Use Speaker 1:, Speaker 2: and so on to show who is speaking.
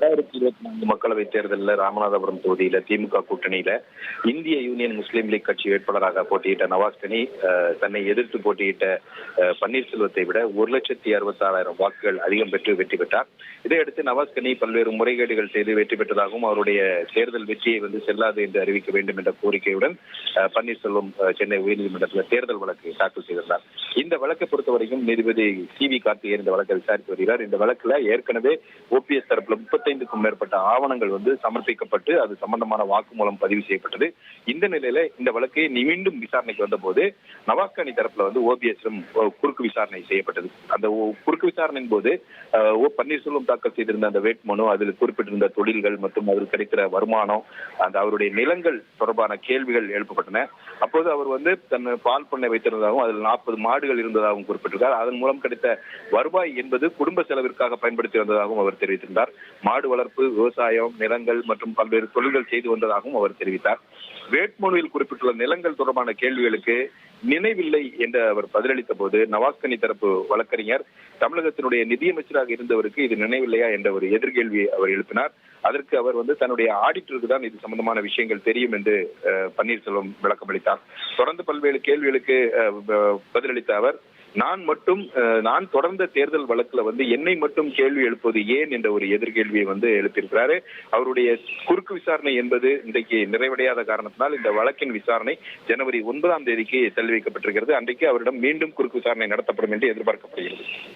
Speaker 1: 2024 மக்களவைத் தேர்தலில் ராமநாதபுரம் தொகுதியில திமுக கூட்டணியில இந்திய யூனியன் முஸ்லீம் லீக் கட்சி வேட்பாளராக போட்டியிட்ட நவாஸ் கனி தன்னை எதிர்த்து போட்டியிட்ட பன்னீர்செல்வத்தை விட 1,66,000 வாக்குகள் அதிகம் பெற்று வெற்றி பெற்றார். இதையடுத்து நவாஸ் கனி பல்வேறு முறைகேடுகள் செய்து வெற்றி பெற்றதாகவும் அவருடைய தேர்தல் வெற்றியை செல்லாது என்று அறிவிக்க வேண்டும் என்ற கோரிக்கையுடன் பன்னீர்செல்வம் சென்னை உயர்நீதிமன்றத்தில் தேர்தல் வழக்கு தாக்கல் செய்திருந்தார். இந்த வழக்கை பொறுத்தவரைக்கும் நீதிபதி CV கார்த்திகேயன் இந்த வழக்கை விசாரித்து வருகிறார். இந்த வழக்குல ஏற்கனவே OPS தரப்புல 35க்கும் மேற்பட்ட ஆவணங்கள் சமர்ப்பிக்கப்பட்டு அது சம்பந்தமான வாக்குமூலம் பதிவு செய்யப்பட்டது. இந்த நிலையில இந்த வழக்கை மீண்டும் விசாரணைக்கு வந்த போது நவாஸ் கனி தரப்புல OPS குறுக்கு விசாரணை செய்யப்பட்டது. அந்த குறுக்கு விசாரணையின் போது பன்னீர்செல்வம் தாக்கல் செய்திருந்த அந்த வேட்புமனு, அதில் குறிப்பிட்டிருந்த தொழில்கள் மற்றும் அதில் கிடைக்கிற வருமானம், அந்த அவருடைய நிலங்கள் தொடர்பான கேள்விகள் எழுப்பப்பட்டன. அப்போது அவர் தன் பால் பண்ணை வைத்திருந்ததாகவும் அதில் 40 மாடுகள் இருந்ததாகவும் குறிப்பிட்டிருக்கார். அதன் மூலம் கிடைத்த வருவாய் என்பது குடும்ப செலவிற்காக பயன்படுத்தி வந்ததாகவும் அவர் தெரிவித்திருந்தார். மாடு வளர்ப்பு, விவசாயம், நிலங்கள் மற்றும் பல்வேறு தொழில்கள் செய்து வந்ததாகவும் அவர் தெரிவித்தார். வேட்புமனுவில் குறிப்பிட்டுள்ள நிலங்கள் தொடர்பான கேள்விகளுக்கு நினைவில்லை என்று அவர் பதிலளித்த போது நவாஸ் கனி தரப்பு வழக்கறிஞர் தமிழகத்தினுடைய நிதியமைச்சராக இருந்தவருக்கு இது நினைவில்லையா என்ற ஒரு எதிர்கேள்வியை அவர் எழுப்பினார். அதற்கு அவர் தன்னுடைய ஆடிட்டருக்கு தான் இது சம்பந்தமான விஷயங்கள் தெரியும் என்று பன்னீர்செல்வம் விளக்கம் அளித்தார். தொடர்ந்து பல்வேறு கேள்விகளுக்கு பதிலளித்த அவர், நான் தொடர்ந்த தேர்தல் வழக்குல என்னை மட்டும் கேள்வி எழுப்புவது ஏன் என்ற ஒரு எதிர்கேள்வியை எழுப்பியிருக்கிறாரு. அவருடைய குறுக்கு விசாரணை என்பது இன்றைக்கு நிறைவடையாத காரணத்தினால் இந்த வழக்கின் விசாரணை ஜனவரி 9ஆம் தேதிக்கு தள்ளி வைக்கப்பட்டிருக்கிறது. அன்றைக்கு அவரிடம் மீண்டும் குறுக்கு விசாரணை நடத்தப்படும் என்று எதிர்பார்க்கப்படுகிறது.